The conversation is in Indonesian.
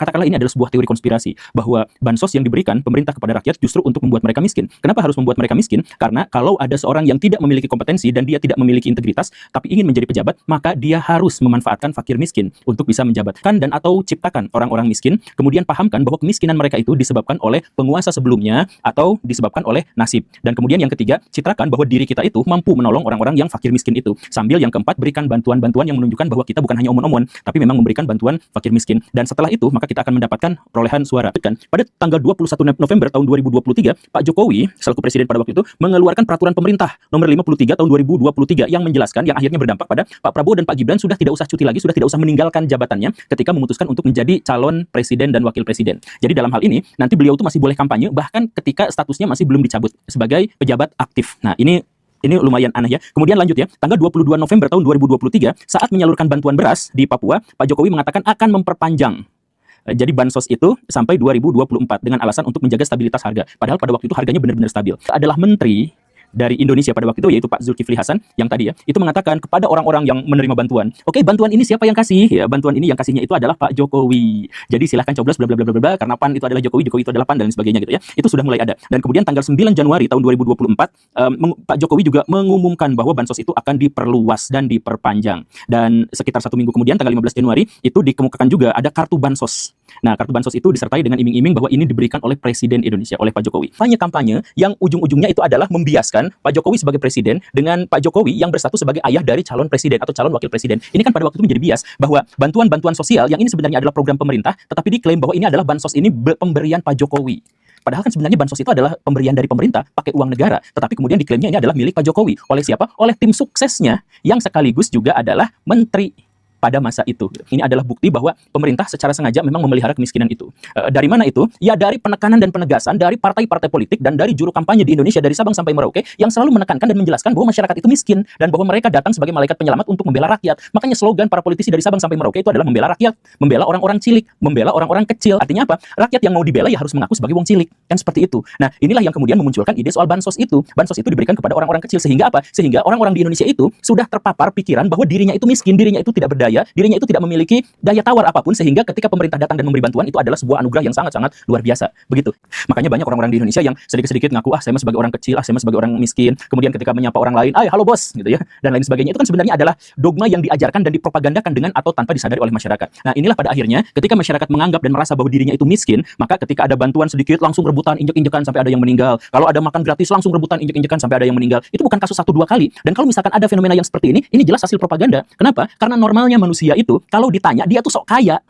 katakanlah ini adalah sebuah teori konspirasi bahwa bansos yang diberikan pemerintah kepada rakyat justru untuk membuat mereka miskin. Kenapa harus membuat mereka miskin? Karena kalau ada seorang yang tidak memiliki kompetensi dan dia tidak memiliki integritas tapi ingin menjadi pejabat, maka dia harus memanfaatkan fakir miskin untuk bisa menjabatkan dan atau ciptakan orang-orang miskin, kemudian pahamkan bahwa kemiskinan mereka itu disebabkan oleh penguasa sebelumnya atau disebabkan oleh nasib. Dan kemudian yang ketiga, citrakan bahwa diri kita itu mampu menolong orang-orang yang fakir miskin itu. Sambil yang keempat, berikan bantuan-bantuan yang menunjukkan bahwa kita bukan hanya omon-omon, tapi memang memberikan bantuan fakir miskin. Dan setelah itu, maka kita akan mendapatkan perolehan suara. Pada tanggal 21 November tahun 2023, Pak Jokowi selaku presiden pada waktu itu mengeluarkan peraturan pemerintah nomor 53 tahun 2023 yang menjelaskan, yang akhirnya berdampak pada Pak Prabowo dan Pak Gibran sudah tidak usah cuti lagi, sudah tidak usah meninggalkan jabatannya ketika memutuskan untuk menjadi calon presiden dan wakil presiden. Jadi dalam hal ini nanti beliau itu masih boleh kampanye bahkan ketika statusnya masih belum dicabut sebagai pejabat aktif. Nah, ini lumayan aneh ya. Kemudian lanjut ya, tanggal 22 November tahun 2023 saat menyalurkan bantuan beras di Papua, Pak Jokowi mengatakan akan memperpanjang jadi bansos itu sampai 2024 dengan alasan untuk menjaga stabilitas harga. Padahal pada waktu itu harganya benar-benar stabil. Adalah menteri dari Indonesia pada waktu itu, yaitu Pak Zulkifli Hasan yang tadi ya, itu mengatakan kepada orang-orang yang menerima bantuan, oke, bantuan ini siapa yang kasih? Ya, bantuan ini yang kasihnya itu adalah Pak Jokowi. Jadi silahkan coblos bla bla bla bla, karena PAN itu adalah Jokowi, Jokowi itu adalah PAN dan sebagainya gitu ya. Itu sudah mulai ada. Dan kemudian tanggal 9 Januari tahun 2024, Pak Jokowi juga mengumumkan bahwa bansos itu akan diperluas dan diperpanjang. Dan sekitar 1 minggu kemudian tanggal 15 Januari itu dikemukakan juga ada kartu bansos. Nah, kartu bansos itu disertai dengan iming-iming bahwa ini diberikan oleh Presiden Indonesia, oleh Pak Jokowi. Kampanye yang ujung-ujungnya itu adalah membiaskan Pak Jokowi sebagai presiden dengan Pak Jokowi yang berstatus sebagai ayah dari calon presiden atau calon wakil presiden. Ini kan pada waktu itu menjadi bias bahwa bantuan-bantuan sosial yang ini sebenarnya adalah program pemerintah, tetapi diklaim bahwa ini adalah bansos ini pemberian Pak Jokowi. Padahal kan sebenarnya bansos itu adalah pemberian dari pemerintah pakai uang negara, tetapi kemudian diklaimnya ini adalah milik Pak Jokowi. Oleh siapa? Oleh tim suksesnya yang sekaligus juga adalah menteri pada masa itu. Ini adalah bukti bahwa pemerintah secara sengaja memang memelihara kemiskinan itu. Dari mana itu? Ya dari penekanan dan penegasan dari partai-partai politik dan dari juru kampanye di Indonesia dari Sabang sampai Merauke yang selalu menekankan dan menjelaskan bahwa masyarakat itu miskin dan bahwa mereka datang sebagai malaikat penyelamat untuk membela rakyat. Makanya slogan para politisi dari Sabang sampai Merauke itu adalah membela rakyat, membela orang-orang cilik, membela orang-orang kecil. Artinya apa? Rakyat yang mau dibela ya harus mengaku sebagai wong cilik. Kan seperti itu. Nah, inilah yang kemudian memunculkan ide soal bansos itu. Bansos itu diberikan kepada orang-orang kecil sehingga apa? Sehingga orang-orang di Indonesia itu sudah terpapar pikiran bahwa dirinya itu miskin, dirinya itu tidak berdaya, dirinya itu tidak memiliki daya tawar apapun, sehingga ketika pemerintah datang dan memberi bantuan itu adalah sebuah anugerah yang sangat-sangat luar biasa. Begitu. Makanya banyak orang-orang di Indonesia yang sedikit-sedikit ngaku, saya mah sebagai orang kecil, saya mah sebagai orang miskin. Kemudian ketika menyapa orang lain, halo bos, gitu ya, dan lain sebagainya. Itu kan sebenarnya adalah dogma yang diajarkan dan dipropagandakan dengan atau tanpa disadari oleh masyarakat. Nah, inilah pada akhirnya ketika masyarakat menganggap dan merasa bahwa dirinya itu miskin, maka ketika ada bantuan sedikit langsung rebutan, injek-injekan sampai ada yang meninggal. Kalau ada makan gratis langsung rebutan, injek-injekan sampai ada yang meninggal. Itu bukan kasus 1-2 kali. Dan kalau misalkan ada fenomena yang seperti ini jelas hasil propaganda. Kenapa? Karena normalnya manusia itu kalau ditanya dia tuh sok kaya.